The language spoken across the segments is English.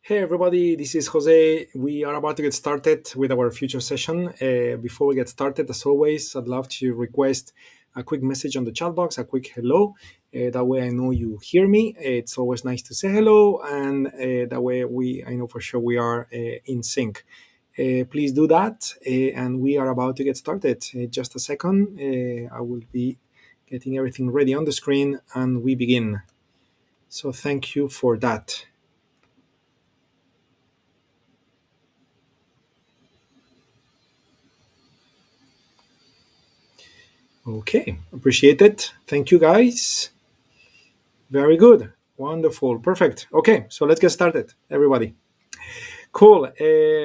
Hey everybody, this is Jose. We are about to get started with our future session. Before we get started, as always, I'd love to request a quick message on the chat box, a quick hello. That way I know you hear me. It's always nice to say hello, and that way I know for sure we are in sync. Please do that, and we are about to get started. Just a second, I will be getting everything ready on the screen, and we begin. So thank you for that. Okay, appreciate it. Thank you, guys. Very good. Wonderful. Perfect. Okay, so let's get started, everybody. Cool.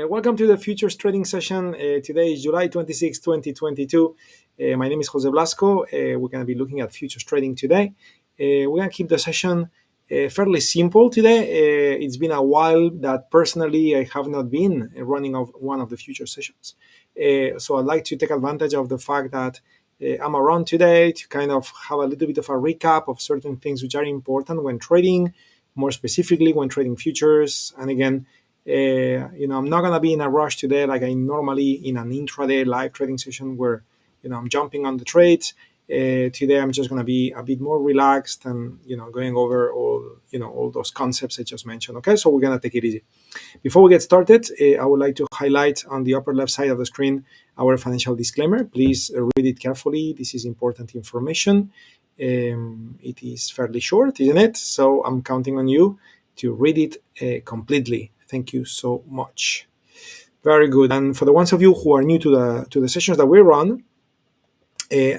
Welcome to the Futures Trading Session. Today is July 26, 2022. My name is Jose Blasco. We're going to be looking at futures trading today. We're going to keep the session fairly simple today. It's been a while that personally I have not been running one of the future sessions. So I'd like to take advantage of the fact that I'm around today to kind of have a little bit of a recap of certain things which are important when trading, more specifically when trading futures. And again, I'm not going to be in a rush today like I normally in an intraday live trading session where, I'm jumping on the trades. Today, I'm just going to be a bit more relaxed and, going over all those concepts I just mentioned. Okay, so we're going to take it easy. Before we get started, I would like to highlight on the upper left side of the screen our financial disclaimer. Please read it carefully. This is important information. It is fairly short, isn't it? So I'm counting on you to read it completely. Thank you so much. Very good. And for the ones of you who are new to the sessions that we run,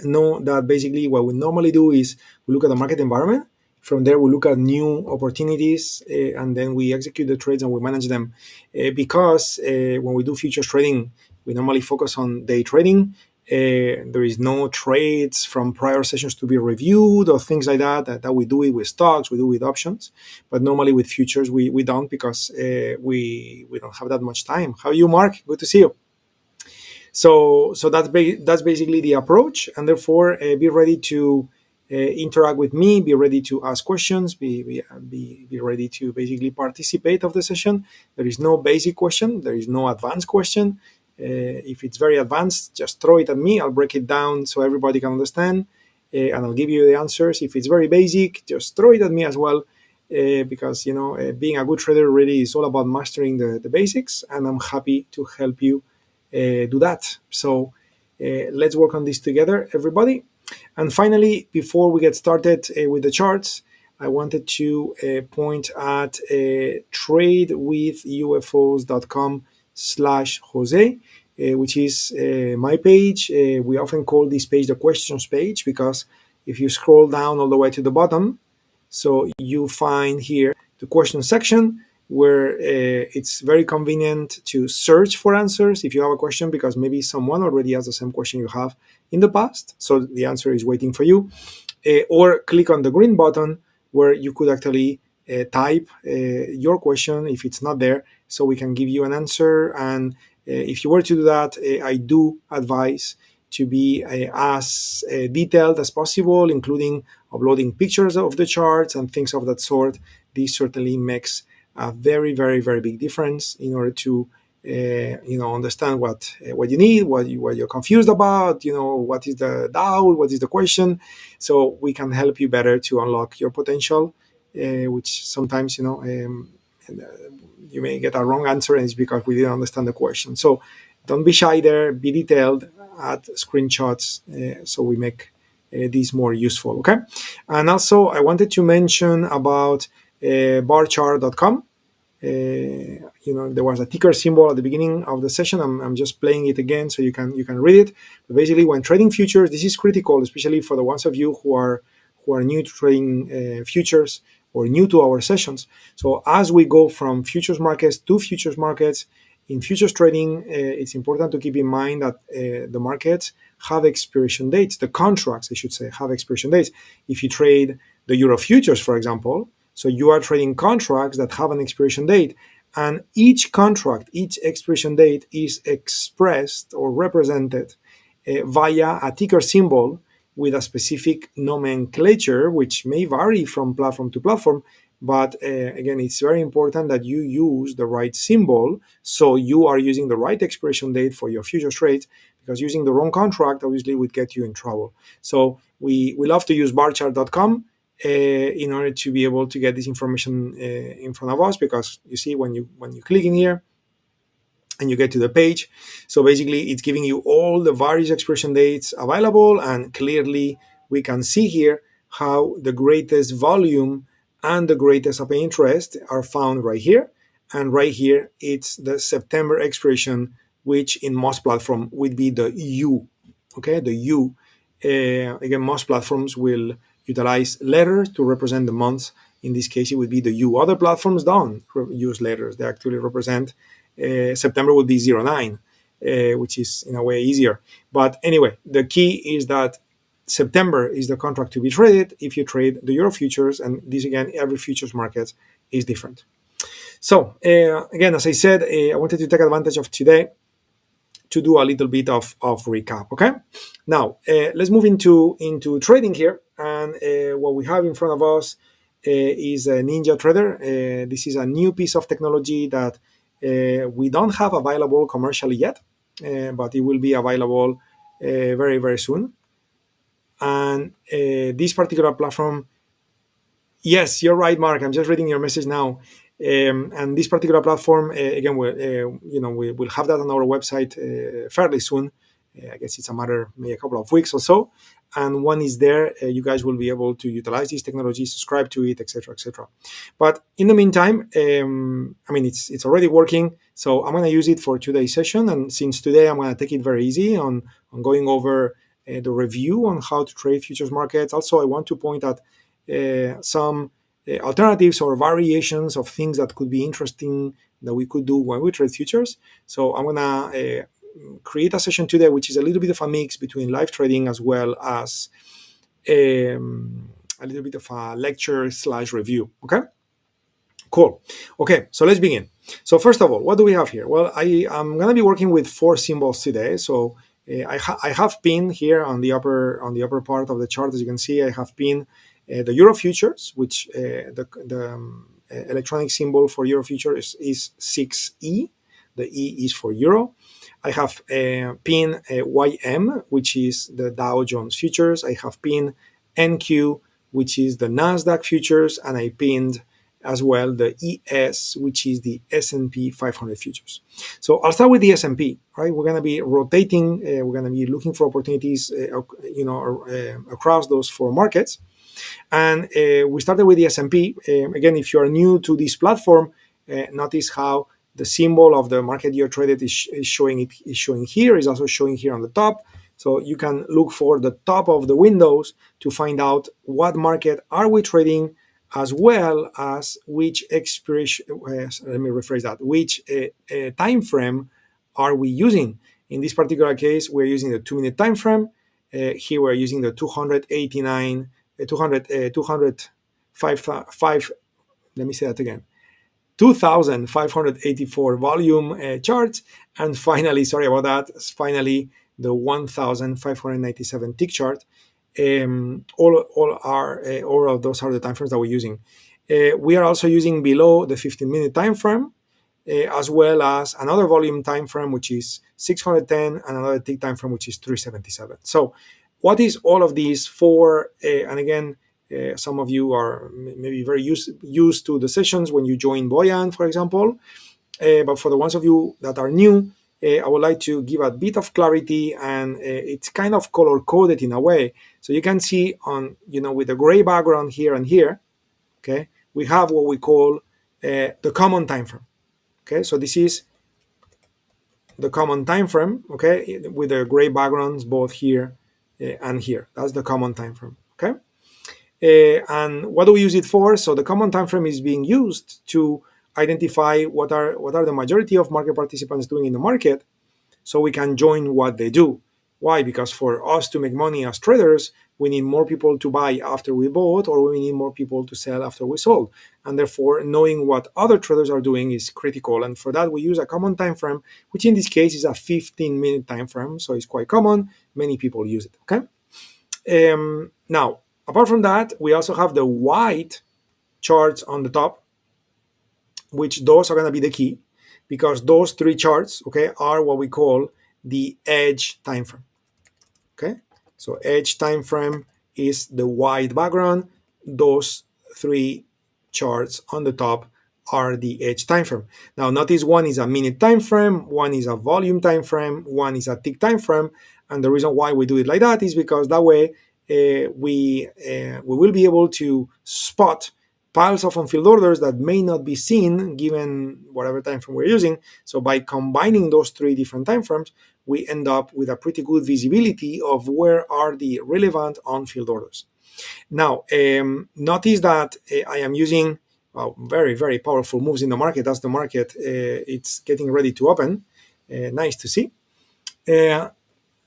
know that basically what we normally do is we look at the market environment. From there, we look at new opportunities, and then we execute the trades and we manage them. Because when we do futures trading, we normally focus on day trading. There is no trades from prior sessions to be reviewed or things like that we do it with stocks, we do with options. But normally with futures, we don't because we don't have that much time. How are you, Mark? Good to see you. So that's basically the approach, and therefore be ready to interact with me, be ready to ask questions, be ready to basically participate of the session. There is no basic question, there is no advanced question. If it's very advanced, just throw it at me. I'll break it down so everybody can understand, and I'll give you the answers. If it's very basic, just throw it at me as well. Because being a good trader really is all about mastering the basics, and I'm happy to help you do that. So let's work on this together, everybody. And finally, before we get started with the charts, I wanted to point at tradewithufos.com/Jose, which is my page. We often call this page the questions page because if you scroll down all the way to the bottom, so you find here the question section, where it's very convenient to search for answers if you have a question, because maybe someone already asked the same question you have in the past, so the answer is waiting for you. Or click on the green button where you could actually type your question if it's not there, so we can give you an answer. And if you were to do that, I do advise to be as detailed as possible, including uploading pictures of the charts and things of that sort. This certainly makes a very, very, very big difference in order to understand what you need, what you're confused about, what is the doubt, what is the question, so we can help you better to unlock your potential, which sometimes you may get a wrong answer, and it's because we didn't understand the question. So don't be shy there, be detailed, add screenshots, so we make these more useful. Okay. And also I wanted to mention about barchart.com. There was a ticker symbol at the beginning of the session. I'm just playing it again so you can read it. But basically, when trading futures, this is critical, especially for the ones of you who are new to trading futures or new to our sessions. So as we go from futures markets to futures markets, in futures trading, it's important to keep in mind that the markets have expiration dates. The contracts, I should say, have expiration dates. If you trade the Euro futures, for example, so you are trading contracts that have an expiration date, and each contract, each expiration date is expressed or represented via a ticker symbol with a specific nomenclature, which may vary from platform to platform. But again, it's very important that you use the right symbol, so you are using the right expiration date for your futures trades, because using the wrong contract obviously would get you in trouble. So we love to use barchart.com in order to be able to get this information in front of us, because you see when you click in here and you get to the page, so basically it's giving you all the various expiration dates available, and clearly we can see here how the greatest volume and the greatest open interest are found right here. And right here it's the September expiration, which in most platforms would be the U. Okay, the U. Again, most platforms will utilize letters to represent the months. In this case, it would be the U. Other platforms don't use letters. They actually represent September would be 09, which is in a way easier. But anyway, the key is that September is the contract to be traded if you trade the Euro futures, and this again, every futures market is different. So again, as I said, I wanted to take advantage of today to do a little bit of recap. Okay, now let's move into trading here, and what we have in front of us is a Ninja Trader. This is a new piece of technology that we don't have available commercially yet, but it will be available very, very soon. And this particular platform, yes, you're right, Mark. I'm just reading your message now. And this particular platform, again, we will have that on our website fairly soon. I guess it's a matter maybe a couple of weeks or so. And when it's there, you guys will be able to utilize this technology, subscribe to it, etc., etc. But in the meantime, I mean, it's already working. So I'm going to use it for today's session. And since today, I'm going to take it very easy on going over the review on how to trade futures markets. Also, I want to point at some alternatives or variations of things that could be interesting that we could do when we trade futures. So I'm gonna create a session today which is a little bit of a mix between live trading as well as a little bit of a lecture / review. Okay, cool. Okay, so let's begin. So first of all, what do we have here? Well, I'm gonna be working with 4 symbols today. So I have pinned here on the upper part of the chart, as you can see, I have pinned the Euro futures, which the electronic symbol for Euro futures is 6E. The E is for Euro. I have pinned YM, which is the Dow Jones futures. I have pinned NQ, which is the Nasdaq futures, and I pinned as well the ES, which is the S&P 500 futures. So I'll start with the S&P, right? We're going to be rotating. We're going to be looking for opportunities, across those 4 markets. And we started with the S&P. Again, if you are new to this platform, notice how the symbol of the market you're traded is showing here, is also showing here on the top. So you can look for the top of the windows to find out what market are we trading, as well as which expiration, let me rephrase that, which time frame are we using. In this particular case, we're using the 2-minute time frame. Here we're using the 289 let me say that again, 2,584 volume charts, and finally, sorry about that, finally the 1,597 tick chart. All of those are the timeframes that we're using. We are also using below the 15-minute time frame, as well as another volume time frame, which is 610, and another tick time frame, which is 377. So what is all of these for? And again, some of you are maybe very used to the sessions when you join Boyan, for example. But for the ones of you that are new, I would like to give a bit of clarity, and it's kind of color coded in a way. So you can see on, with the gray background here and here, okay, we have what we call the common time frame. Okay, so this is the common time frame, okay, with the gray backgrounds both here and here. That's the common time frame, okay? And what do we use it for? So the common time frame is being used to identify what are the majority of market participants doing in the market, so we can join what they do. Why? Because for us to make money as traders, we need more people to buy after we bought, or we need more people to sell after we sold. And therefore, knowing what other traders are doing is critical. And for that, we use a common time frame, which in this case is a 15-minute time frame. So it's quite common. Many people use it. Okay. Now, apart from that, we also have the white charts on the top, which those are going to be the key, because those three charts, okay, are what we call the edge time frame. Okay, so edge time frame is the white background. Those three charts on the top are the edge time frame. Now notice one is a minute time frame, one is a volume time frame, one is a tick time frame, and the reason why we do it like that is because that way we will be able to spot piles of unfilled orders that may not be seen given whatever time frame we're using. So by combining those three different time frames, we end up with a pretty good visibility of where are the relevant unfilled orders. Now, notice that I am using very, very powerful moves in the market. As the market, it's getting ready to open. Nice to see.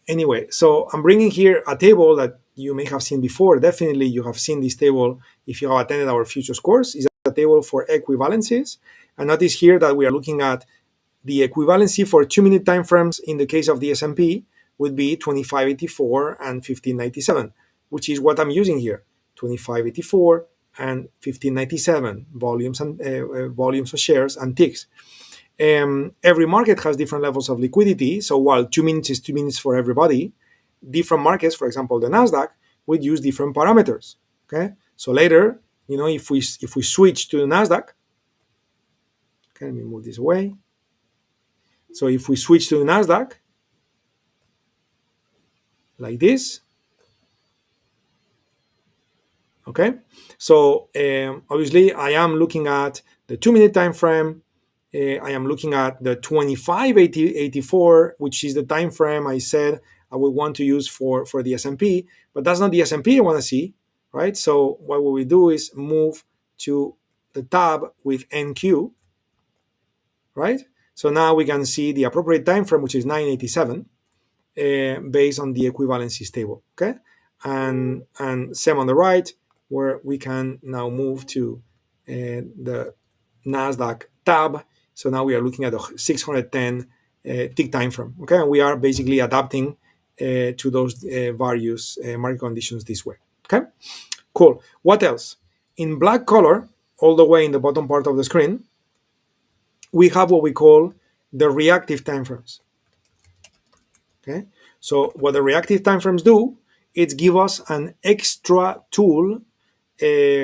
Anyway, so I'm bringing here a table that you may have seen before. Definitely you have seen this table if you have attended our futures course. It's a table for equivalencies. And notice here that we are looking at the equivalency for 2-minute time frames in the case of the S&P would be 2584 and 1597, which is what I'm using here, 2584 and 1597 volumes and volumes of shares and ticks. Every market has different levels of liquidity. So while 2 minutes is 2 minutes for everybody, different markets, for example, the Nasdaq, would use different parameters. Okay, so later, if we switch to the Nasdaq, okay, let me move this away. So if we switch to the Nasdaq, like this, okay. So obviously, I am looking at the 2-minute time frame. I am looking at the 2584, which is the time frame I said I would want to use for the S&P, but that's not the S&P I want to see, right? So what we do is move to the tab with NQ, right? So now we can see the appropriate time frame, which is 987, based on the equivalencies table, okay? And same on the right, where we can now move to the Nasdaq tab. So now we are looking at the 610 tick time frame, okay? And we are basically adapting to those various market conditions this way, okay? Cool. What else? In black color, all the way in the bottom part of the screen, we have what we call the reactive timeframes. Okay, so what the reactive timeframes do, it's give us an extra tool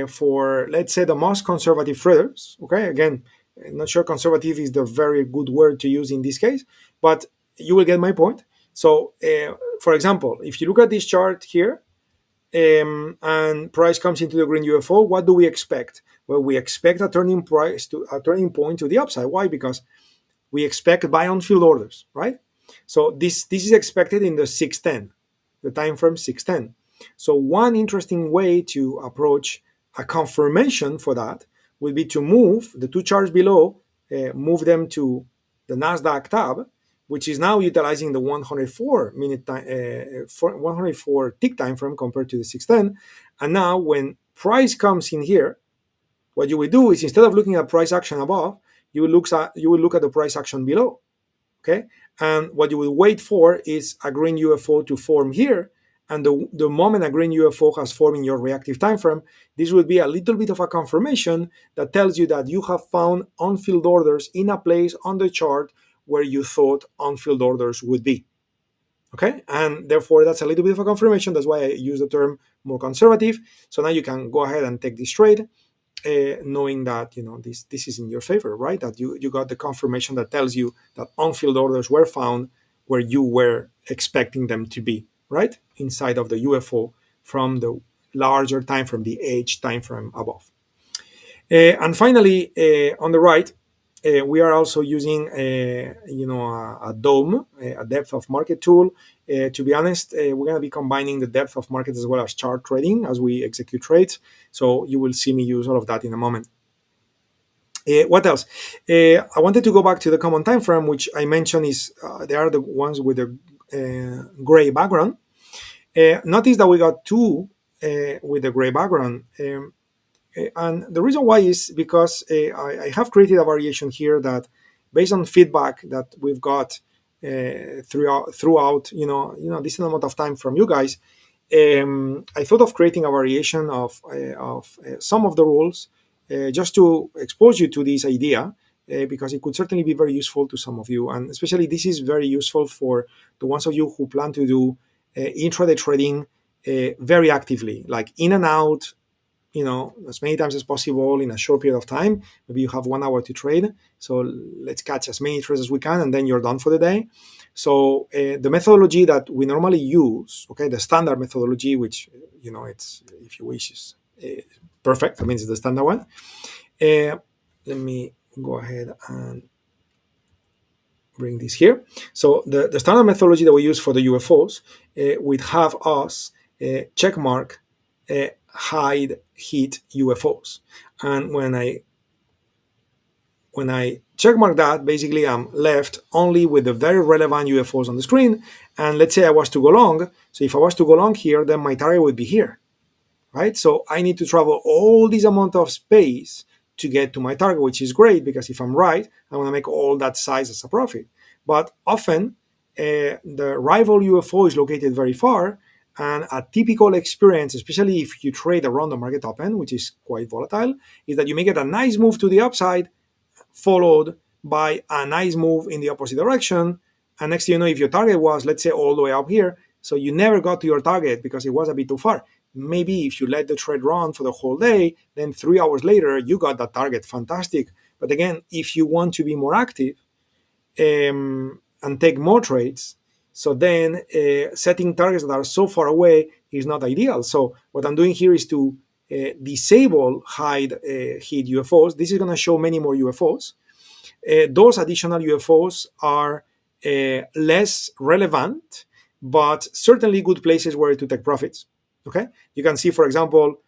for, let's say, the most conservative traders. Okay, again, I'm not sure conservative is the very good word to use in this case, but you will get my point. So, for example, if you look at this chart here, and price comes into the green UFO, what do we expect? Well, we expect a turning point to the upside. Why? Because we expect buy on field orders, right? So this is expected in the 610, the time frame 610. So one interesting way to approach a confirmation for that would be to move the two charts below, move them to the Nasdaq tab, which is now utilizing the 104 minute time, 104 tick time frame compared to the 610. And now when price comes in here, what you will do is, instead of looking at price action above, you will look at the price action below. Okay, and what you will wait for is a green UFO to form here. And the moment a green UFO has formed in your reactive time frame, this will be a little bit of a confirmation that tells you that you have found unfilled orders in a place on the chart where you thought unfilled orders would be. Okay, and therefore that's a little bit of a confirmation. That's why I use the term more conservative. So now you can go ahead and take this trade, knowing that this is in your favor, right? That you got the confirmation that tells you that unfilled orders were found where you were expecting them to be, right? Inside of the UFO from the larger time frame, the H time frame above. And finally, on the right, we are also using a dome, a depth of market tool. To be honest, we're going to be combining the depth of market as well as chart trading as we execute trades. So you will see me use all of that in a moment. What else? I wanted to go back to the common time frame, which I mentioned is they are the ones with the gray background. Notice that we got two with the gray background. And the reason why is because I have created a variation here that, based on feedback that we've got throughout decent amount of time from you guys, I thought of creating a variation of some of the rules just to expose you to this idea, because it could certainly be very useful to some of you. And especially this is very useful for the ones of you who plan to do intraday trading very actively, like in and out, as many times as possible in a short period of time. Maybe you have 1 hour to trade, so let's catch as many trades as we can, and then you're done for the day. So the methodology that we normally use, okay, the standard methodology, which it's, if you wish, is perfect. I mean, it's the standard one. Let me go ahead and bring this here. So the standard methodology that we use for the UFOs would have us check mark hide hit UFOs, and when I check mark that, basically I'm left only with the very relevant UFOs on the screen. And let's say I was to go long. So if I was to go long here, then my target would be here, right? So I need to travel all this amount of space to get to my target, which is great, because if I'm right, I want to make all that size as a profit. But often the rival UFO is located very far, and a typical experience, especially if you trade around the market open, which is quite volatile, is that you may get a nice move to the upside, followed by a nice move in the opposite direction. And next thing you know, if your target was, let's say, all the way up here, so you never got to your target because it was a bit too far. Maybe if you let the trade run for the whole day, then 3 hours later, you got that target. Fantastic. But again, if you want to be more active and take more trades, so then setting targets that are so far away is not ideal. So what I'm doing here is to disable hide hit UFOs. This is going to show many more UFOs. Those additional UFOs are less relevant, but certainly good places where to take profits. Okay, you can see, for example,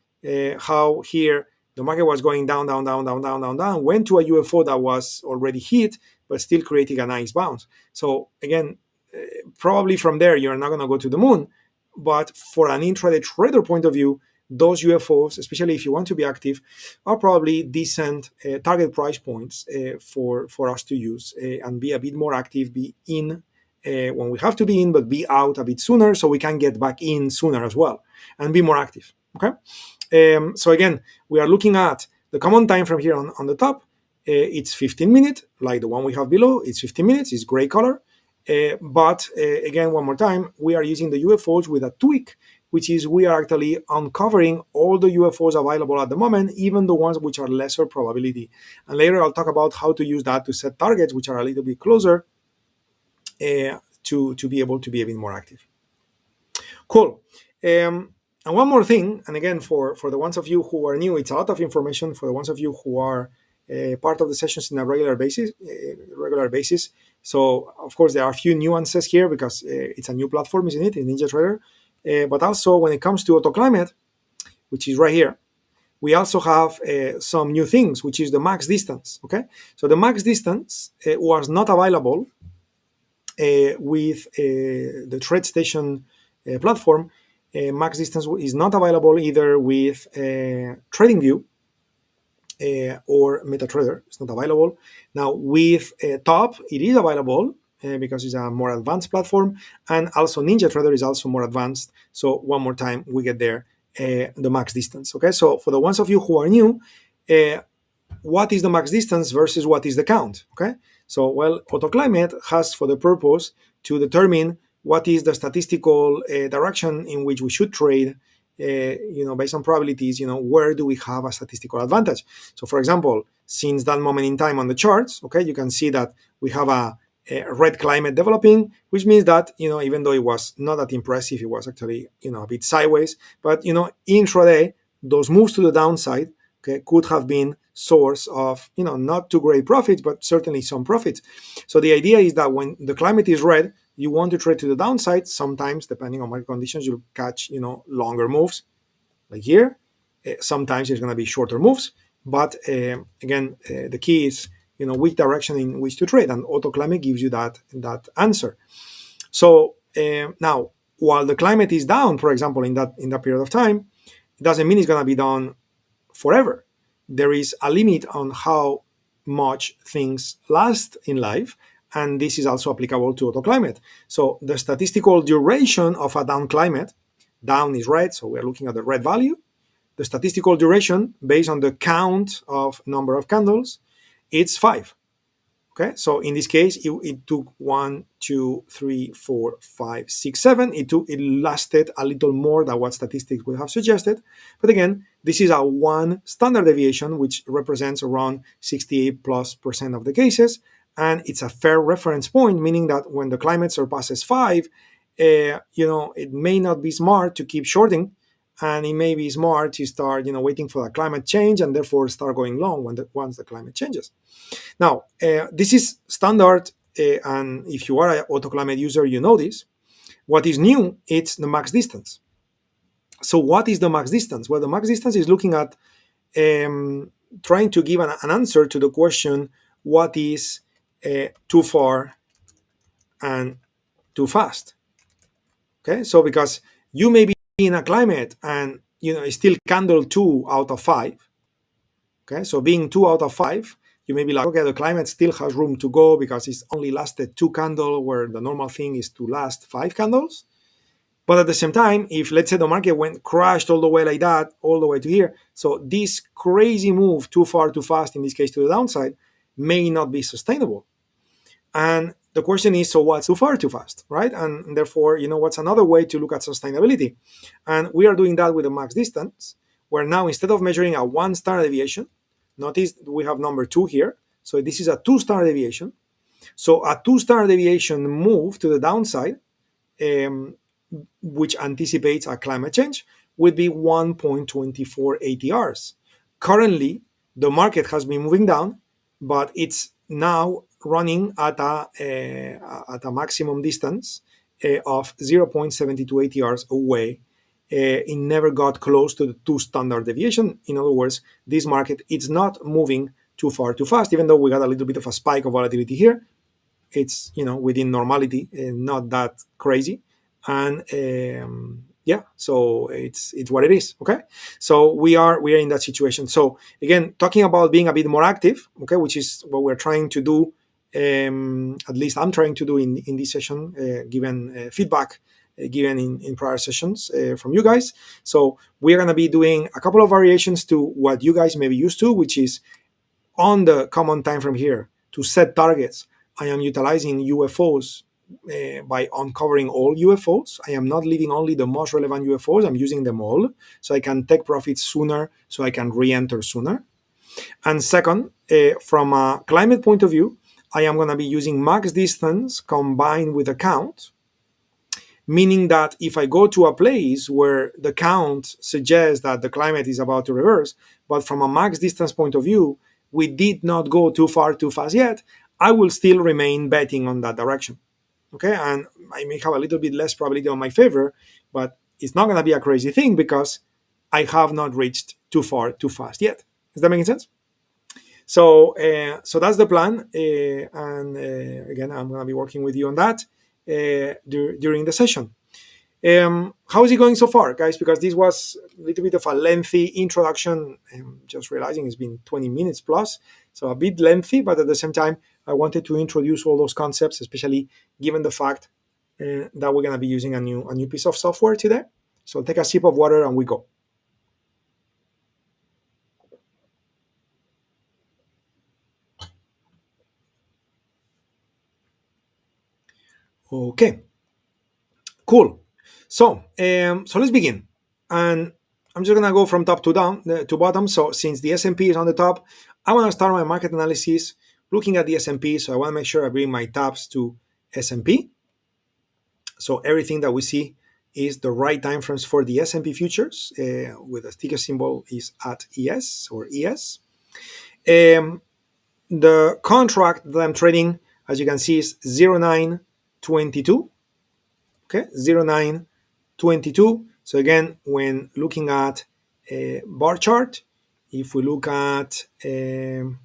how here the market was going down, went to a UFO that was already hit, but still creating a nice bounce. So again, probably from there you're not going to go to the moon, but for an intraday trader point of view, those UFOs, especially if you want to be active, are probably decent target price points for us to use and be a bit more active, be in when we have to be in, but be out a bit sooner so we can get back in sooner as well and be more active. Okay. So again, we are looking at the common time frame here on the top. It's 15 minutes, like the one we have below. It's 15 minutes. It's gray color. But again, one more time, we are using the UFOs with a tweak, which is we are actually uncovering all the UFOs available at the moment, even the ones which are lesser probability. And later I'll talk about how to use that to set targets which are a little bit closer to be able to be a bit more active. Cool. And one more thing, and again, for the ones of you who are new, it's a lot of information. For the ones of you who are part of the sessions in a regular basis. So, of course, there are a few nuances here because it's a new platform, isn't it, in NinjaTrader? But also, when it comes to AutoClimate, which is right here, we also have some new things, which is the max distance. Okay, so the max distance was not available with the TradeStation platform. Max distance is not available either with TradingView or MetaTrader. It's not available. Now with Top, it is available because it's a more advanced platform, and also NinjaTrader is also more advanced. So one more time, we get there the max distance. Okay, so for the ones of you who are new, what is the max distance versus what is the count? Okay, so well, AutoClimate has for the purpose to determine what is the statistical direction in which we should trade, based on probabilities, where do we have a statistical advantage? So for example, since that moment in time on the charts, okay, you can see that we have a red climate developing, which means that, even though it was not that impressive, it was actually, a bit sideways, but, intraday, those moves to the downside, okay, could have been source of, not too great profits, but certainly some profits. So the idea is that when the climate is red, you want to trade to the downside. Sometimes, depending on market conditions, you'll catch, longer moves like here. Sometimes it's going to be shorter moves. But again, the key is, which direction in which to trade. And AutoClimate gives you that answer. So now, while the climate is down, for example, in that period of time, it doesn't mean it's going to be down forever. There is a limit on how much things last in life. And this is also applicable to AutoClimate. So the statistical duration of a down climate down is red, so we're looking at the red value. The statistical duration based on the count of number of candles, it's 5. Okay, so in this case, it took 1, 2, 3, 4, 5, 6, 7. It lasted a little more than what statistics would have suggested. But again, this is a 1 standard deviation, which represents around 68+% of the cases. And it's a fair reference point, meaning that when the climate surpasses 5, it may not be smart to keep shorting, and it may be smart to start, waiting for the climate change and therefore start going long once the climate changes. Now, this is standard, and if you are an AutoClimate user, you know this. What is new, it's the max distance. So what is the max distance? Well, the max distance is looking at trying to give an answer to the question, what is too far and too fast? Okay, so because you may be in a climate and it's still candle 2 out of 5. Okay, so being 2 out of 5, you may be like, okay, the climate still has room to go because it's only lasted 2 candles, where the normal thing is to last 5 candles. But at the same time, if let's say the market crashed all the way like that, all the way to here, so this crazy move too far, too fast, in this case to the downside, may not be sustainable. And the question is, so what's too far, too fast, right? And therefore, what's another way to look at sustainability? And we are doing that with the max distance, where now instead of measuring a 1 standard deviation, notice we have number 2 here. So this is a 2 standard deviation. So a 2 standard deviation move to the downside, which anticipates a climate change, would be 1.24 ATRs. Currently, the market has been moving down, but it's now running at a maximum distance of 0.72 ATRs away. It never got close to the 2 standard deviation. In other words, this market, it's not moving too far too fast, even though we got a little bit of a spike of volatility here. It's within normality, not that crazy. And so it's what it is. Okay, so we are in that situation. So again, talking about being a bit more active, okay, which is what we're trying to do. At least I'm trying to do in this session, given feedback given in prior sessions from you guys. So we're going to be doing a couple of variations to what you guys may be used to, which is on the common time frame here to set targets. I am utilizing UFOs by uncovering all UFOs. I am not leaving only the most relevant UFOs. I'm using them all so I can take profits sooner, so I can re-enter sooner. And second, from a climate point of view, I am going to be using max distance combined with a count, meaning that if I go to a place where the count suggests that the climate is about to reverse, but from a max distance point of view, we did not go too far too fast yet, I will still remain betting on that direction. Okay, and I may have a little bit less probability on my favor, but it's not going to be a crazy thing because I have not reached too far too fast yet. Is that making sense? So that's the plan, and again, I'm going to be working with you on that during the session. How is it going so far, guys? Because this was a little bit of a lengthy introduction. I'm just realizing it's been 20 minutes plus, so a bit lengthy, but at the same time, I wanted to introduce all those concepts, especially given the fact that we're going to be using a new piece of software today. So take a sip of water and we go. Okay, cool. So let's begin. And I'm just gonna go from top to bottom. So since the S&P is on the top, I want to start my market analysis looking at the S&P. So I want to make sure I bring my tabs to S&P. So everything that we see is the right time frames for the S&P futures, with the ticker symbol is at ES or ES. The contract that I'm trading, as you can see, is 0922. Okay, 0922. So again, when looking at a bar chart, if we look at the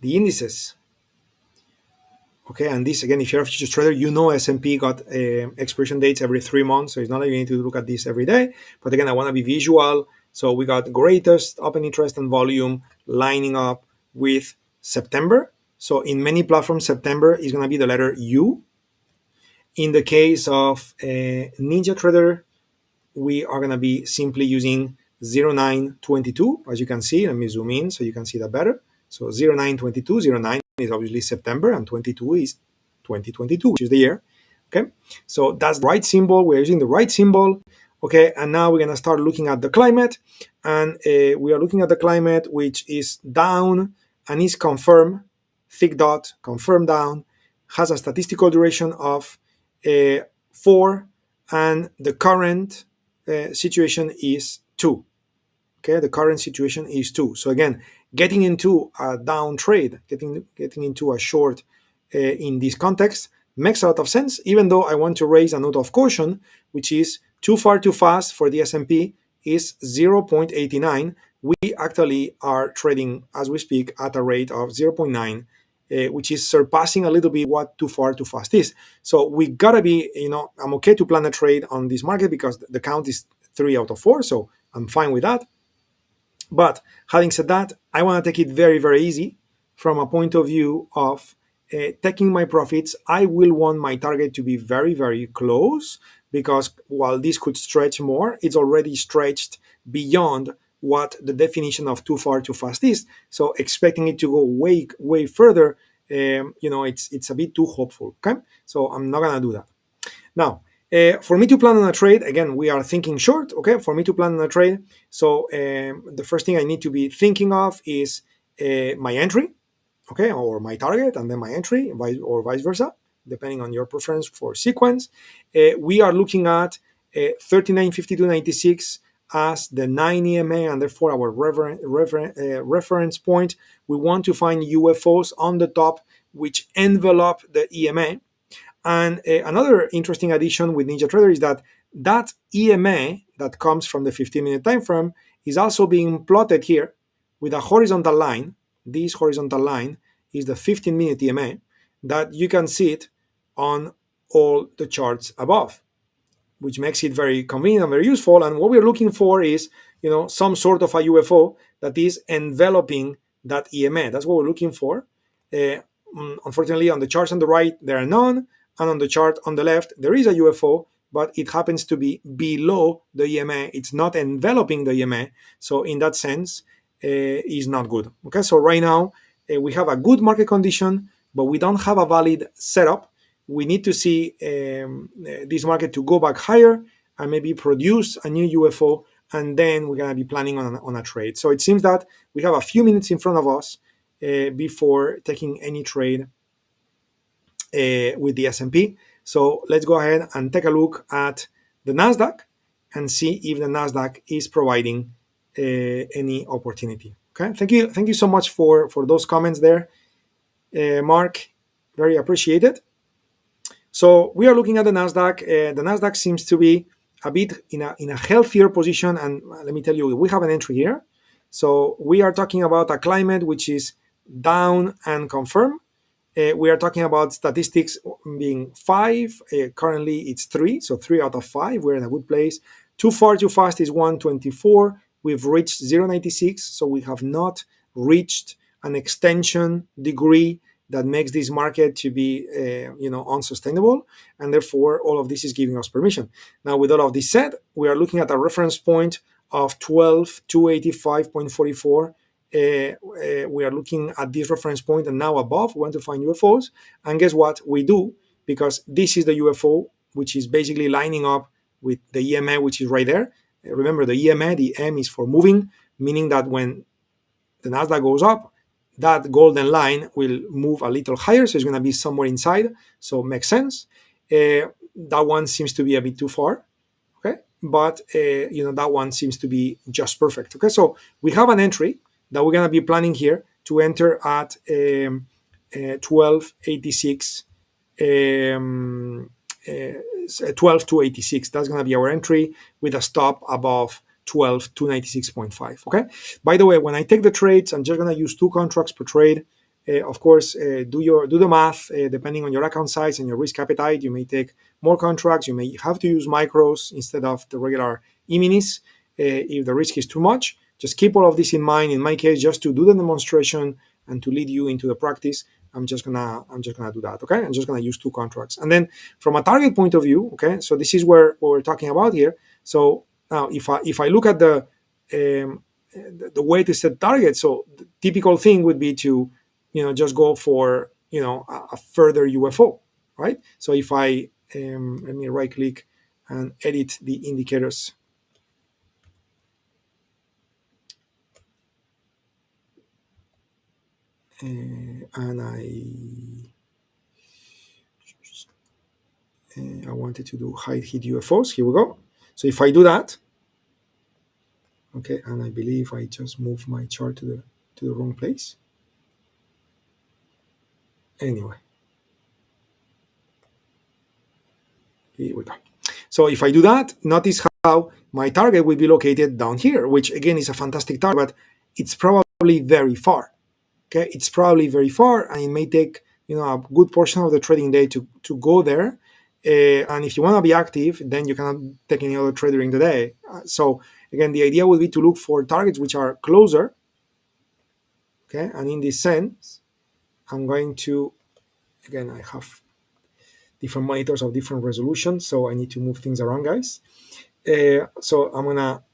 indices, okay, and this again, if you're a futures trader, you know S&P got expiration dates every 3 months, so it's not like you need to look at this every day. But again, I want to be visual, so we got greatest open interest and volume lining up with September. So in many platforms, September is going to be the letter U. In the case of NinjaTrader, we are going to be simply using 0922. As you can see, let me zoom in so you can see that better. So 0922, 09 is obviously September, and 22 is 2022, which is the year. Okay, so that's the right symbol. We're using the right symbol. Okay, and now we're going to start looking at the climate, and we are looking at the climate, which is down and is confirmed, thick dot, confirmed down, has a statistical duration of 4, and the current situation is 2. Okay, the current situation is 2. So again, getting into a down trade, getting into a short in this context makes a lot of sense, even though I want to raise a note of caution, which is too far too fast for the S&P is 0.89. We actually are trading as we speak at a rate of 0.9, which is surpassing a little bit what too far too fast is. So we gotta be, I'm okay to plan a trade on this market because the count is 3 out of 4, so I'm fine with that. But having said that, I want to take it very, very easy from a point of view of taking my profits. I will want my target to be very, very close, because while this could stretch more, it's already stretched beyond what the definition of too far too fast is. So expecting it to go way, way further, it's a bit too hopeful. Okay, so I'm not gonna do that. Now, for me to plan on a trade, again, we are thinking short. Okay, for me to plan on a trade, so the first thing I need to be thinking of is my entry, okay, or my target, and then my entry, or vice versa, depending on your preference for sequence. We are looking at 39.52.96 as the 9 EMA, and therefore our reference point. We want to find UFOs on the top which envelop the EMA. And another interesting addition with NinjaTrader is that EMA that comes from the 15-minute time frame is also being plotted here with a horizontal line. This horizontal line is the 15-minute EMA that you can see it on all the charts above, which makes it very convenient and very useful. And what we're looking for is, some sort of a UFO that is enveloping that EMA. That's what we're looking for. Unfortunately, on the charts on the right, there are none. And on the chart on the left, there is a UFO, but it happens to be below the EMA. It's not enveloping the EMA. So in that sense, is not good. Okay, so right now, we have a good market condition, but we don't have a valid setup. We need to see this market to go back higher and maybe produce a new UFO, and then we're going to be planning on a trade. So it seems that we have a few minutes in front of us before taking any trade with the S&P. So let's go ahead and take a look at the Nasdaq and see if the Nasdaq is providing any opportunity. Okay, thank you so much for those comments there, Mark. Very appreciated. So we are looking at the Nasdaq. The Nasdaq seems to be a bit in a healthier position, and let me tell you, we have an entry here. So we are talking about a climate which is down and confirmed. We are talking about statistics being 5. Currently, it's 3. So 3 out of 5. We're in a good place. Too far too fast is 124. We've reached 0.96. So we have not reached an extension degree that makes this market to be, unsustainable. And therefore, all of this is giving us permission. Now, with all of this said, we are looking at a reference point of 12,285.44. We are looking at this reference point, and now above we want to find UFOs. And guess what we do, because this is the UFO which is basically lining up with the EMA, which is right there. Remember, the EMA, the M is for moving, meaning that when the Nasdaq goes up, that golden line will move a little higher, so it's going to be somewhere inside, so makes sense. That one seems to be a bit too far, okay, but that one seems to be just perfect. Okay, so we have an entry that we're going to be planning here to enter at 1286, 12,286. That's going to be our entry with a stop above 12,296.5. Okay. By the way, when I take the trades, I'm just going to use 2 contracts per trade. Of course, do the math. Depending on your account size and your risk appetite, you may take more contracts. You may have to use micros instead of the regular E-minis if the risk is too much. Just keep all of this in mind. In my case, just to do the demonstration and to lead you into the practice, I'm just gonna do that. Okay, I'm just gonna use 2 contracts, and then from a target point of view, okay, so this is what we're talking about here. So now if I look at the way to set target, so the typical thing would be to just go for a further UFO, right? So if I let me right click and edit the indicators. And I wanted to do hide hit UFOs. Here we go. So if I do that, okay, and I believe I just moved my chart to the wrong place. Anyway, here we go. So if I do that, notice how my target will be located down here, which again is a fantastic target, but it's probably very far. Okay, it's probably very far, and it may take a good portion of the trading day to go there. And if you want to be active, then you cannot take any other trade during the day. So again, the idea would be to look for targets which are closer. Okay, and in this sense, I'm going to, again, I have different monitors of different resolutions, so I need to move things around, guys. So I'm gonna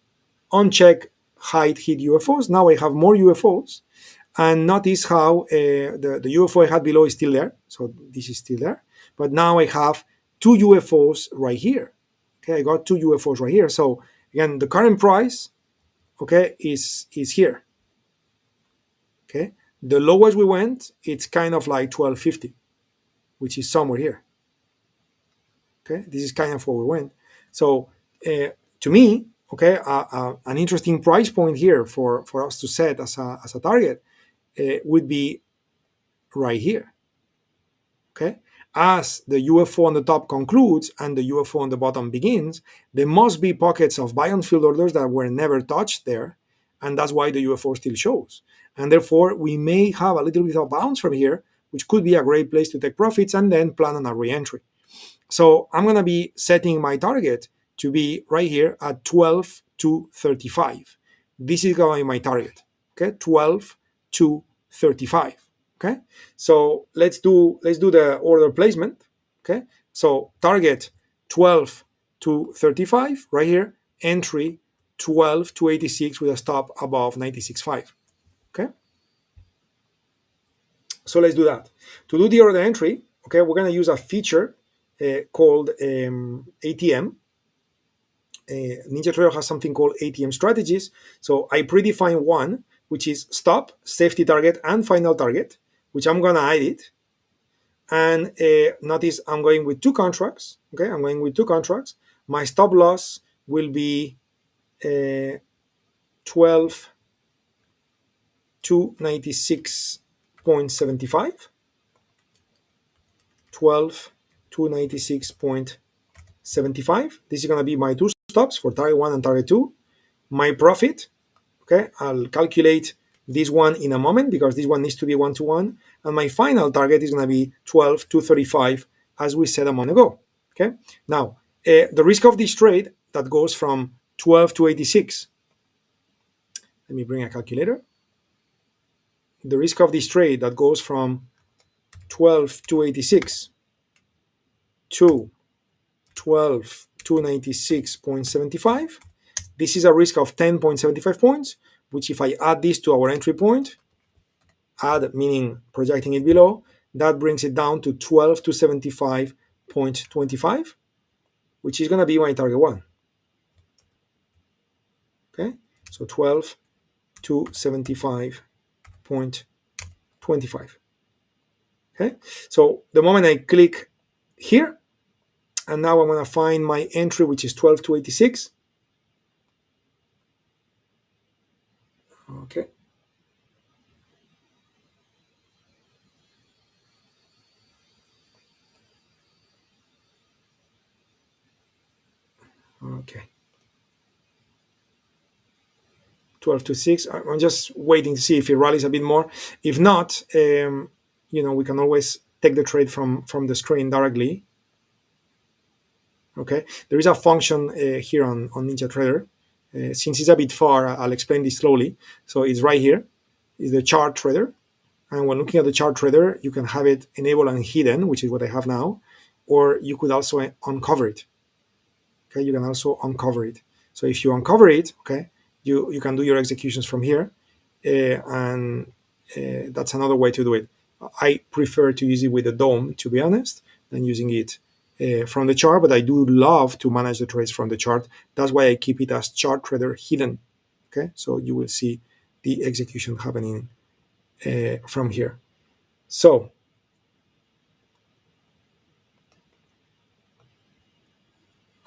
uncheck hide hit UFOs. Now I have more UFOs. And notice how the UFO I had below is still there. So this is still there. But now I have 2 UFOs right here. Okay, I got 2 UFOs right here. So again, the current price, okay, is here. Okay, the lowest we went, it's kind of like 1250, which is somewhere here. Okay, this is kind of where we went. So to me, okay, an interesting price point here for us to set as a target would be right here. Okay, as the UFO on the top concludes and the UFO on the bottom begins, there must be pockets of buy on field orders that were never touched there, and that's why the UFO still shows. And therefore, we may have a little bit of bounce from here, which could be a great place to take profits and then plan on a re-entry. So I'm going to be setting my target to be right here at 12 to 35. This is going to be my target. Okay, 12 to 35. Okay, so let's do the order placement. Okay, so target 12 to 35 right here, entry 12 to 86 with a stop above 96.5. Okay, so let's do that. To do the order entry, okay, we're going to use a feature called ATM. NinjaTrader has something called ATM strategies. So I predefine one, which is stop, safety target, and final target, which I'm going to edit. And notice I'm going with 2 contracts. Okay, I'm going with 2 contracts. My stop loss will be 12 to 96.75. 12 to 96.75. This is going to be my 2 stops for target 1 and target 2. My profit, okay, I'll calculate this one in a moment because this one needs to be 1-to-1. And my final target is going to be 12 to 35, as we said a moment ago. Okay. Now, the risk of this trade that goes from 12 to 86. Let me bring a calculator. The risk of this trade that goes from 12 to 86 to 12 to 96.75. This is a risk of 10.75 points, which if I add this to our entry point, add meaning projecting it below, that brings it down to 12 to 75.25, which is going to be my target 1. Okay, so 12 to 75.25. Okay, so the moment I click here, and now I'm going to find my entry, which is 12 to 86. Okay. Okay. 12 to 6. I'm just waiting to see if it rallies a bit more. If not, we can always take the trade from the screen directly. Okay. There is a function here on NinjaTrader. Since it's a bit far, I'll explain this slowly. So it's right here. It's the chart trader. And when looking at the chart trader, you can have it enabled and hidden, which is what I have now, or you could also uncover it. Okay, you can also uncover it. So if you uncover it, okay, you can do your executions from here, and that's another way to do it. I prefer to use it with the DOM, to be honest, than using it from the chart, but I do love to manage the trades from the chart. That's why I keep it as chart trader hidden. Okay, so you will see the execution happening from here. So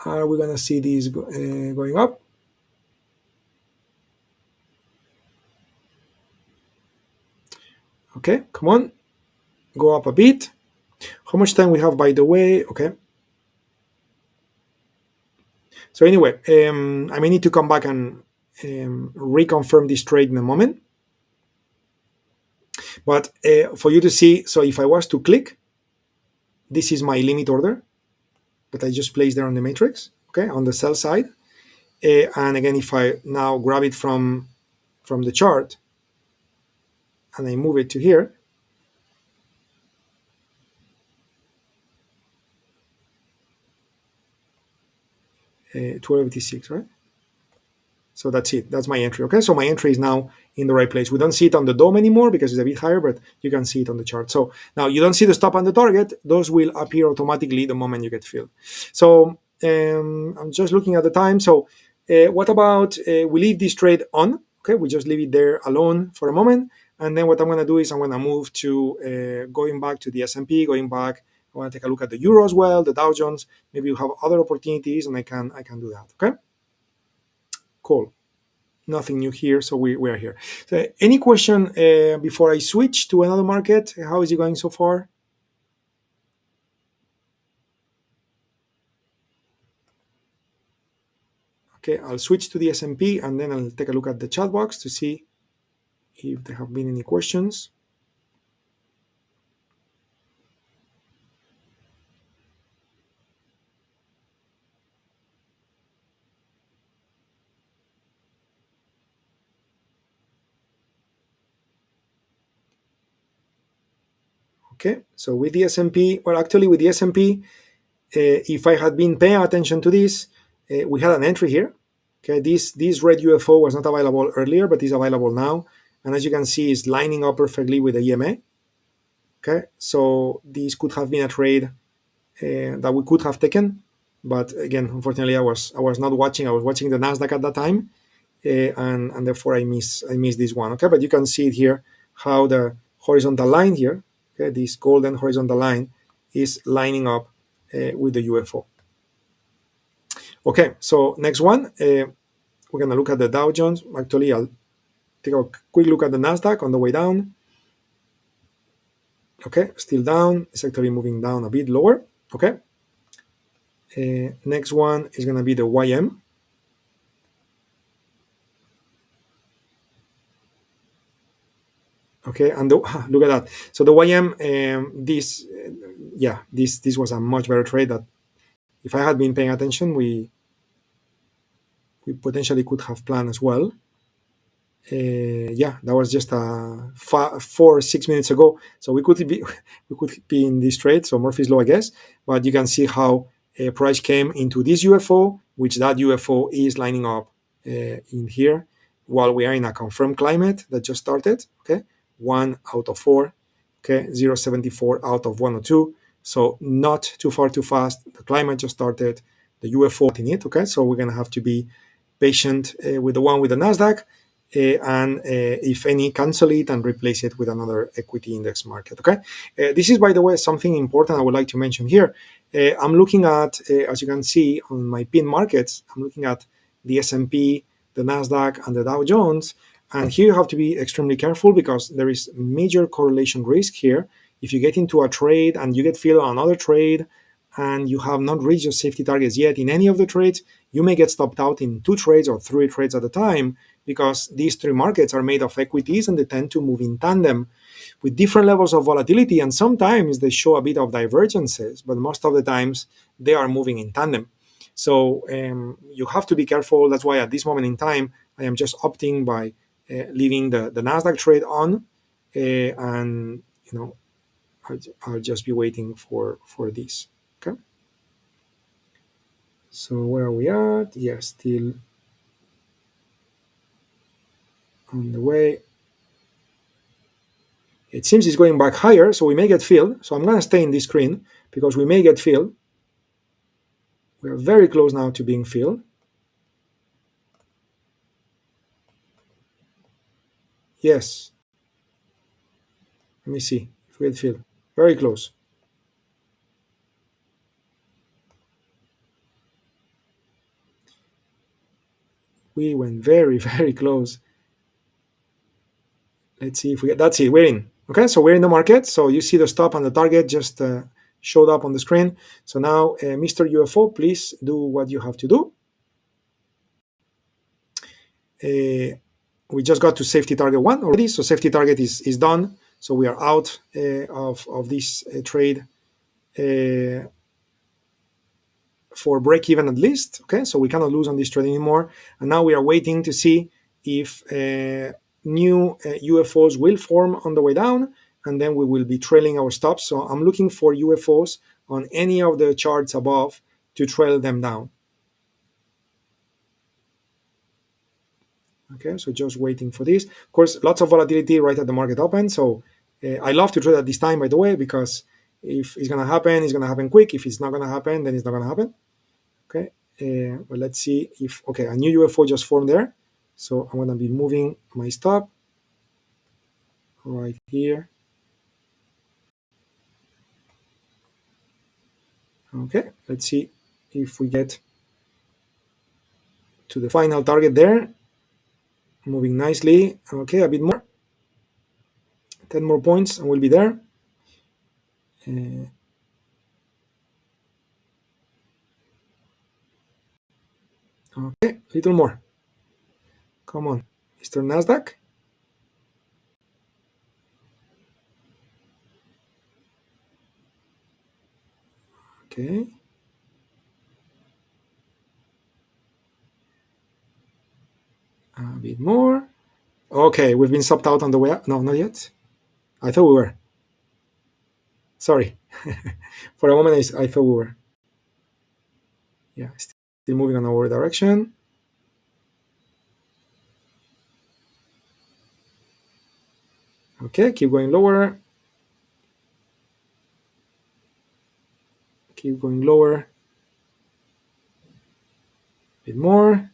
are we going to see these going up? Okay, come on, go up a bit. How much time we have, by the way? Okay. So anyway, I may need to come back and reconfirm this trade in a moment. But for you to see, so if I was to click, this is my limit order that I just placed there on the matrix, okay, on the sell side. And again, if I now grab it from the chart and I move it to here, 1286, right? So that's it. That's my entry. Okay, so my entry is now in the right place. We don't see it on the DOM anymore because it's a bit higher, but you can see it on the chart. So now you don't see the stop and the target. Those will appear automatically the moment you get filled. So I'm just looking at the time. So what about we leave this trade on? Okay, we just leave it there alone for a moment. And then what I'm going to do is I'm going to move to going back to the S&P, going back. I want to take a look at the Euro as well, the Dow Jones. Maybe you have other opportunities, and I can do that. Okay, cool. Nothing new here, so we are here. So any question before I switch to another market? How is it going so far? Okay, I'll switch to the S&P and then I'll take a look at the chat box to see if there have been any questions. Okay, so with the S&P, well, actually with the S&P, if I had been paying attention to this, we had an entry here. Okay, this red UFO was not available earlier, but is available now. And as you can see, it's lining up perfectly with the EMA. Okay, so this could have been a trade that we could have taken, but again, unfortunately, I was not watching. I was watching the Nasdaq at that time, and therefore I miss this one. Okay, but you can see it here how the horizontal line here, okay, this golden horizontal line, is lining up with the UFO. Okay, so next one, we're gonna look at the Dow Jones. Actually, I'll take a quick look at the Nasdaq on the way down. Okay, still down. It's actually moving down a bit lower. Okay. Next one is going to be the YM. Okay, and look at that. So the YM, this was a much better trade. That if I had been paying attention, we potentially could have planned as well. That was just 4 or 6 minutes ago. So we could be in this trade. So Murphy's law, I guess. But you can see how price came into this UFO, which that UFO is lining up in here, while we are in a confirmed climate that just started. Okay, 1 out of 4. Okay, 0.74 out of 102. So not too far too fast. The climate just started. The UFO in it. Okay, so we're gonna have to be patient with the one with the Nasdaq. And if any, cancel it and replace it with another equity index market. Okay, this is, by the way, something important I would like to mention here. I'm looking at, as you can see on my pin markets, I'm looking at the S&P, the Nasdaq, and the Dow Jones. And here you have to be extremely careful because there is major correlation risk here. If you get into a trade and you get filled on another trade and you have not reached your safety targets yet in any of the trades, you may get stopped out in 2 trades or 3 trades at a time, because these 3 markets are made of equities and they tend to move in tandem with different levels of volatility, and sometimes they show a bit of divergences, but most of the times they are moving in tandem. So you have to be careful. That's why at this moment in time, I am just opting by leaving the Nasdaq trade on, and I'll just be waiting for this. Okay. So where are we at? Yeah, still on the way. It seems it's going back higher, so we may get filled. So I'm going to stay in this screen because we may get filled. We are very close now to being filled. Yes. Let me see if we get filled. Very close. We went very, very close. Let's see if we get, that's it, we're in. Okay, so we're in the market. So you see the stop and the target just showed up on the screen. So now, Mr. UFO, please do what you have to do. We just got to safety target 1 already, so safety target is done. So we are out of this trade for break even at least. Okay, so we cannot lose on this trade anymore. And now we are waiting to see if new UFOs will form on the way down, and then we will be trailing our stops. So I'm looking for UFOs on any of the charts above to trail them down. Okay, so just waiting for this. Of course, lots of volatility right at the market open. So I love to trade at this time, by the way, because if it's going to happen, it's going to happen quick. If it's not going to happen, then it's not going to happen. Okay, well, let's see if, okay, a new UFO just formed there. So I'm going to be moving my stop right here. Okay, let's see if we get to the final target there. Moving nicely. Okay, a bit more. 10 more points and we'll be there. Okay, little more. Come on, Mr. Nasdaq. Okay. A bit more. Okay, we've been stopped out on the way up. No, not yet. I thought we were. Sorry. For a moment, I thought we were. Yeah, still moving on our direction. Okay, keep going lower. Keep going lower. A bit more.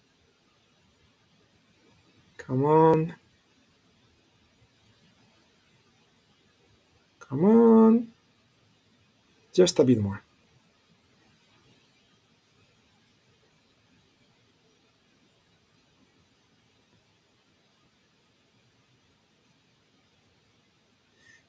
Come on. Come on. Just a bit more.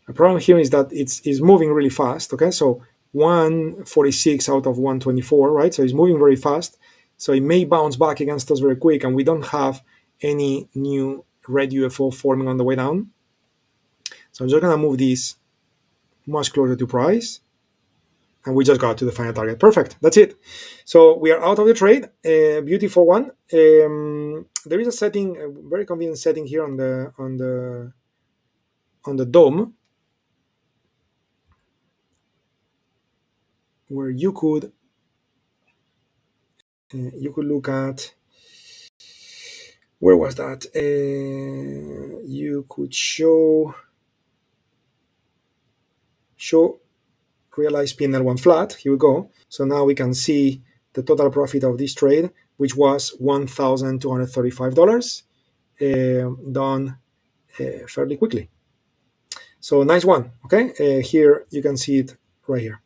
The problem here is that it's moving really fast. Okay, so 146 out of 124, right? So it's moving very fast. So it may bounce back against us very quick, and we don't have any new red UFO forming on the way down. So I'm just gonna move this much closer to price, and we just got to the final target. Perfect. That's it. So we are out of the trade. Beautiful one. There is a setting, a very convenient setting here on the dome, where you could look at, where was that? You could show realized P&L1 flat. Here we go. So now we can see the total profit of this trade, which was $1,235, done fairly quickly. So nice one. Okay, here you can see it right here.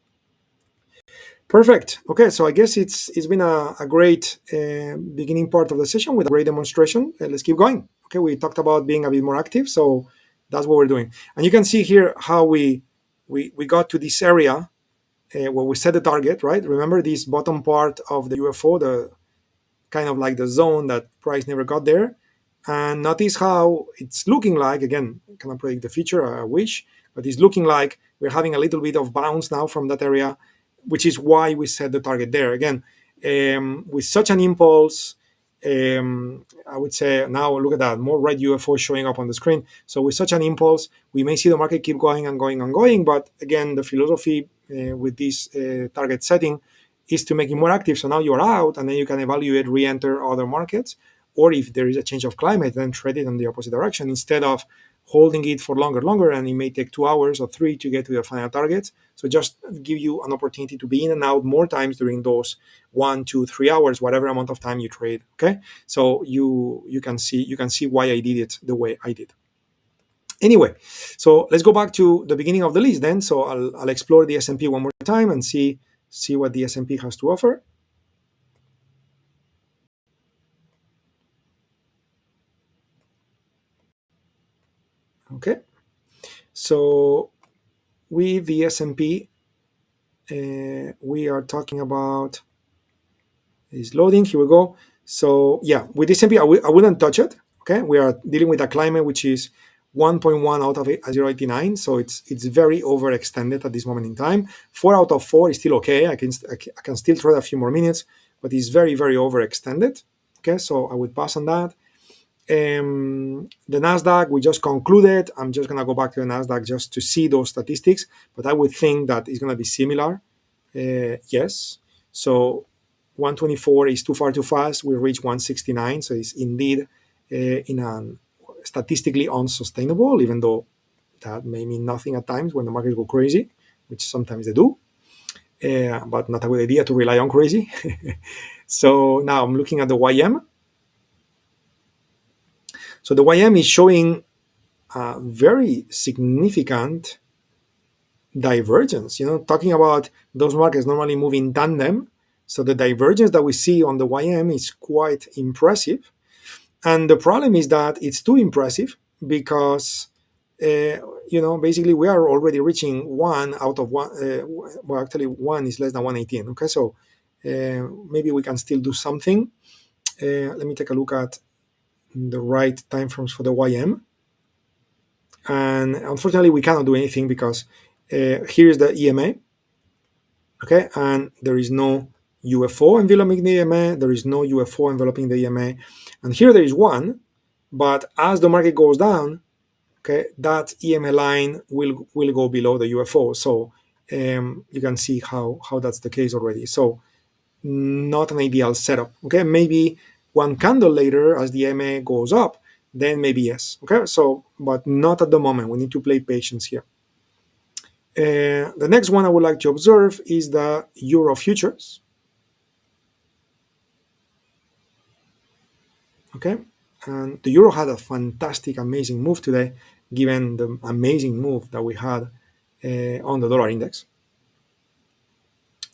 Perfect. Okay, so I guess it's been a great beginning part of the session with a great demonstration. Let's keep going. Okay, we talked about being a bit more active, so that's what we're doing. And you can see here how we got to this area where we set the target, right? Remember this bottom part of the UFO, the kind of like the zone that price never got there. And notice how it's looking like, again, I cannot predict the future, I wish, but it's looking like we're having a little bit of bounce now from that area, which is why we set the target there. Again, with such an impulse, I would say now look at that, more red UFOs showing up on the screen. So with such an impulse, we may see the market keep going and going and going. But again, the philosophy with this target setting is to make it more active. So now you're out, and then you can evaluate, re-enter other markets, or if there is a change of climate, then trade it in the opposite direction instead of holding it for longer, and it may take 2 hours or 3 to get to your final targets. So just give you an opportunity to be in and out more times during those 1, 2, 3 hours, whatever amount of time you trade. Okay, so you can see why I did it the way I did. Anyway, so let's go back to the beginning of the list then. So I'll explore the S&P one more time and see what the S&P has to offer. Okay, so with the S&P, we are talking about is loading. Here we go. So yeah, with the S&P, I wouldn't touch it. Okay, we are dealing with a climate which is 1.1 out of 0.89, so it's very overextended at this moment in time. 4 out of 4 is still okay. I can still trade a few more minutes, but it's very overextended. Okay, so I would pass on that. The Nasdaq, we just concluded. I'm just gonna go back to the Nasdaq just to see those statistics, but I would think that it's gonna be similar. Yes, so 124 is too far too fast. We reach 169, so it's indeed in a statistically unsustainable, even though that may mean nothing at times when the markets go crazy, which sometimes they do, but not a good idea to rely on crazy. So now I'm looking at the YM. So the YM is showing a very significant divergence. Talking about those markets normally move in tandem, so the divergence that we see on the YM is quite impressive. And the problem is that it's too impressive because, basically we are already reaching 1 out of 1. Well, actually 1 is less than 118. Okay, so maybe we can still do something. Let me take a look at the right time frames for the YM. And unfortunately, we cannot do anything because here's the EMA. Okay, and there is no UFO enveloping the EMA. There is no UFO enveloping the EMA. And here there is one, but as the market goes down, okay, that EMA line will go below the UFO. So you can see how that's the case already. So not an ideal setup. Okay, maybe one candle later as the EMA goes up, then maybe yes. Okay, so but not at the moment. We need to play patience here. The next one I would like to observe is the Euro Futures. Okay, and the Euro had a fantastic, amazing move today, given the amazing move that we had on the dollar index.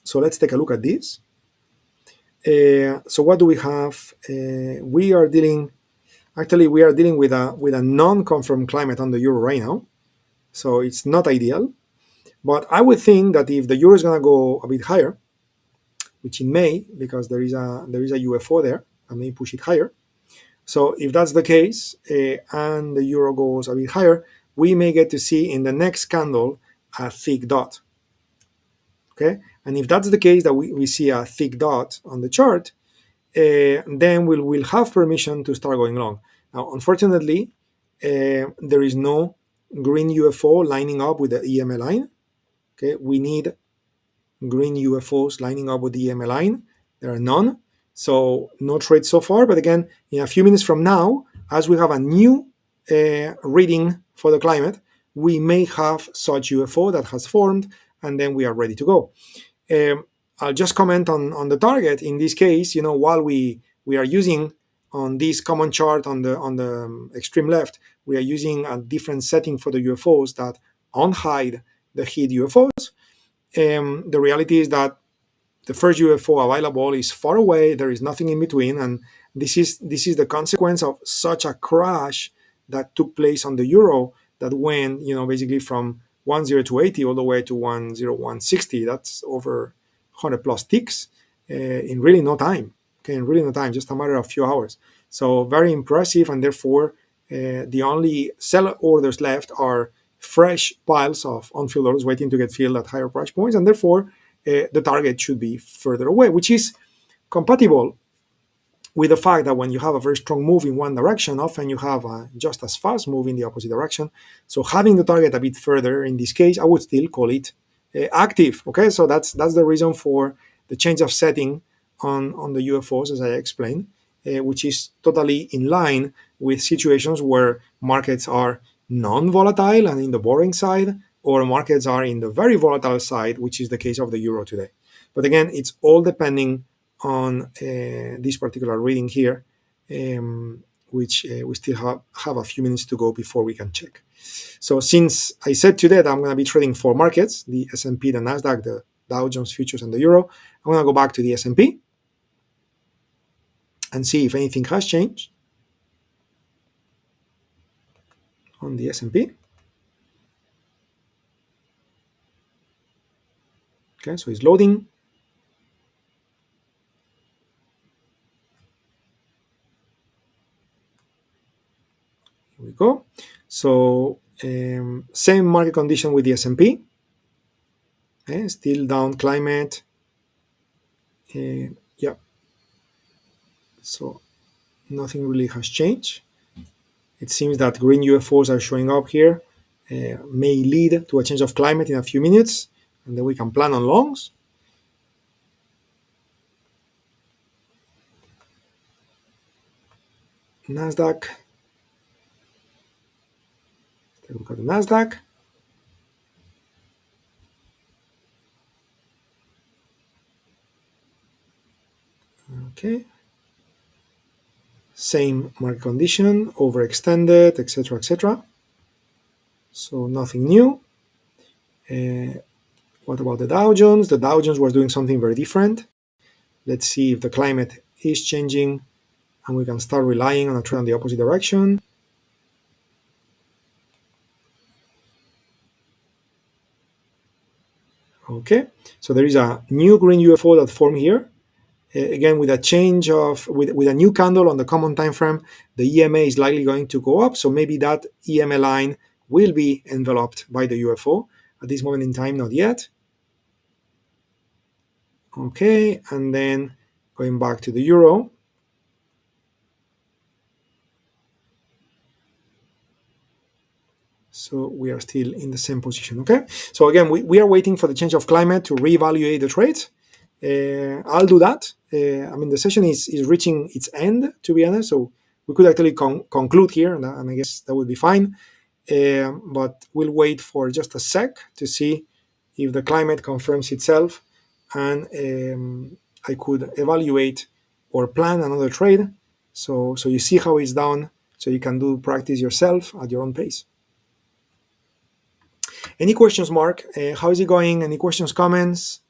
So let's take a look at this. So what do we have? We are dealing with a non-confirmed climate on the Euro right now. So it's not ideal. But I would think that if the Euro is going to go a bit higher, which it may, because there is a UFO there, I may push it higher. So if that's the case, and the Euro goes a bit higher, we may get to see in the next candle a thick dot. Okay, and if that's the case, that we see a thick dot on the chart, then we'll have permission to start going long. Now, unfortunately, there is no green UFO lining up with the EMA line. Okay, we need green UFOs lining up with the EMA line. There are none, so no trade so far. But again, in a few minutes from now, as we have a new reading for the climate, we may have such UFO that has formed, and then we are ready to go. I'll just comment on the target. In this case, while we are using on this common chart on the extreme left, we are using a different setting for the UFOs that unhide the hid UFOs. The reality is that the first UFO available is far away. There is nothing in between, and this is the consequence of such a crash that took place on the euro that went, basically from 10280 all the way to 10160. That's over 100 plus ticks in really no time. Okay, in really no time, just a matter of a few hours. So very impressive, and therefore the only sell orders left are fresh piles of unfilled orders waiting to get filled at higher price points, and therefore the target should be further away, which is compatible with the fact that when you have a very strong move in one direction, often you have a just as fast move in the opposite direction. So having the target a bit further, in this case, I would still call it active. Okay, so that's the reason for the change of setting on the UFOs, as I explained, which is totally in line with situations where markets are non-volatile and in the boring side, or markets are in the very volatile side, which is the case of the euro today. But again, it's all depending on this particular reading here, which we still have a few minutes to go before we can check. So since I said today that I'm going to be trading 4 markets, the S&P, the Nasdaq, the Dow Jones Futures, and the Euro, I'm going to go back to the S&P and see if anything has changed on the S&P. Okay, so it's loading. Here we go. So same market condition with the S&P. Okay, still down climate. Yeah. So nothing really has changed. It seems that green UFOs are showing up here. May lead to a change of climate in a few minutes, and then we can plan on longs. Nasdaq. Take a look at the Nasdaq. Okay. Same market condition, overextended, etc., etc. So nothing new. What about the Dow Jones? The Dow Jones was doing something very different. Let's see if the climate is changing and we can start relying on a trend in the opposite direction. Okay, so there is a new green UFO that formed here. Again, with a change of, with a new candle on the common time frame, the EMA is likely going to go up. So maybe that EMA line will be enveloped by the UFO. At this moment in time, not yet. Okay, and then going back to the euro. So we are still in the same position. Okay, so again, we are waiting for the change of climate to reevaluate the trades. I'll do that. I mean, the session is reaching its end, to be honest. So we could actually conclude here, and I guess that would be fine. But we'll wait for just a sec to see if the climate confirms itself, and I could evaluate or plan another trade. So you see how it's done, so you can do practice yourself at your own pace. Any questions, Mark? How is it going? Any questions, comments?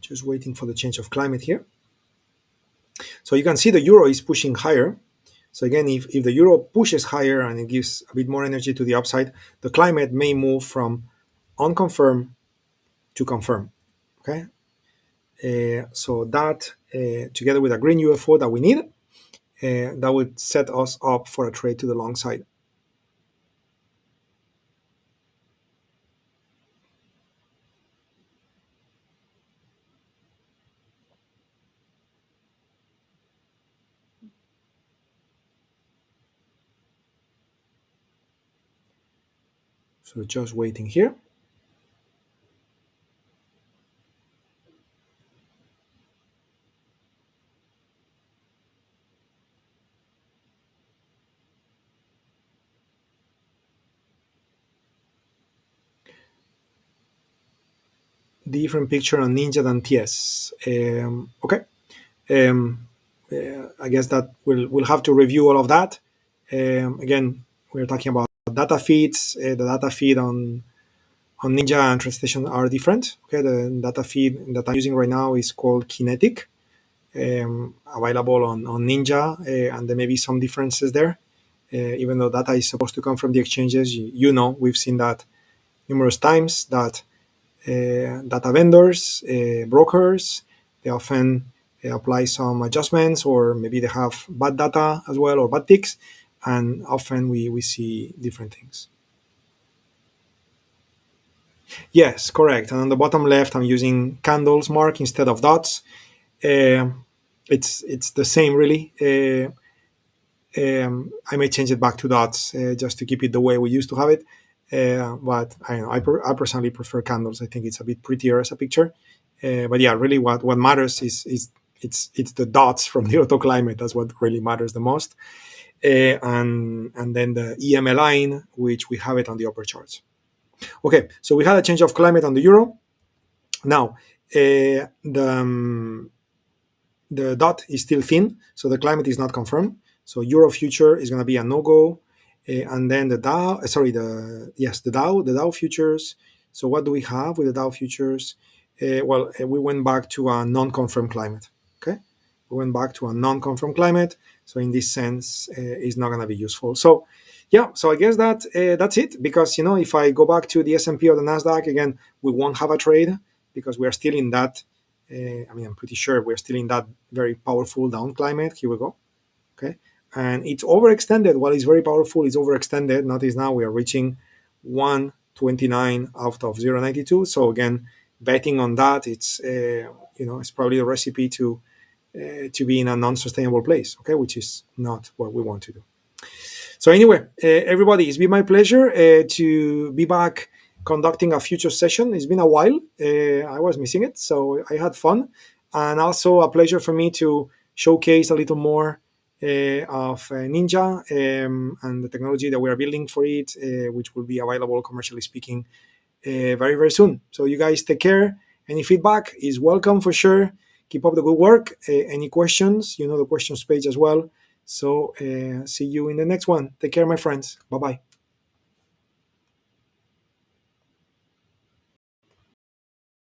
Just waiting for the change of climate here. So you can see the euro is pushing higher. So again, if the euro pushes higher and it gives a bit more energy to the upside, the climate may move from unconfirmed to confirm. Okay. So that together with a green UFO that we need, that would set us up for a trade to the long side. So just waiting here. Different picture on Ninja than TS. Okay. I guess that we'll have to review all of that. Again, we're talking about data feeds. The data feed on Ninja and TradeStation are different. Okay, the data feed that I'm using right now is called Kinetic, available on Ninja, and there may be some differences there. Even though data is supposed to come from the exchanges, you know, we've seen that numerous times, that data vendors, brokers, they often apply some adjustments, or maybe they have bad data as well or bad ticks, and often we see different things. Yes, correct. And on the bottom left, I'm using candles mark instead of dots. It's the same really. I may change it back to dots just to keep it the way we used to have it. But I know I personally prefer candles. I think it's a bit prettier as a picture. But yeah, really, what matters is it's the dots from the auto climate. That's what really matters the most. And then the EMA line, which we have it on the upper charts. Okay, so we had a change of climate on the euro. Now the dot is still thin, so the climate is not confirmed. So euro future is going to be a no-go. And then the Dow, the Dow futures. So what do we have with the Dow futures? We went back to a non-confirmed climate. Okay, we went back to a non-confirmed climate. So in this sense, it's not going to be useful. So yeah, so I guess that that's it. Because if I go back to the S&P or the Nasdaq again, we won't have a trade because we are still in that. I'm pretty sure we're still in that very powerful down climate. Here we go. Okay. And it's overextended. While it's very powerful, it's overextended. Notice now we are reaching 129 out of 0.92. So again, betting on that, it's it's probably a recipe to be in a non-sustainable place. Okay, which is not what we want to do. So anyway, everybody, it's been my pleasure to be back conducting a future session. It's been a while. I was missing it, so I had fun, and also a pleasure for me to showcase a little more of Ninja and the technology that we are building for it, which will be available, commercially speaking, very, very soon. So you guys take care. Any feedback is welcome for sure. Keep up the good work. Any questions, the questions page as well. So see you in the next one. Take care, my friends. Bye-bye.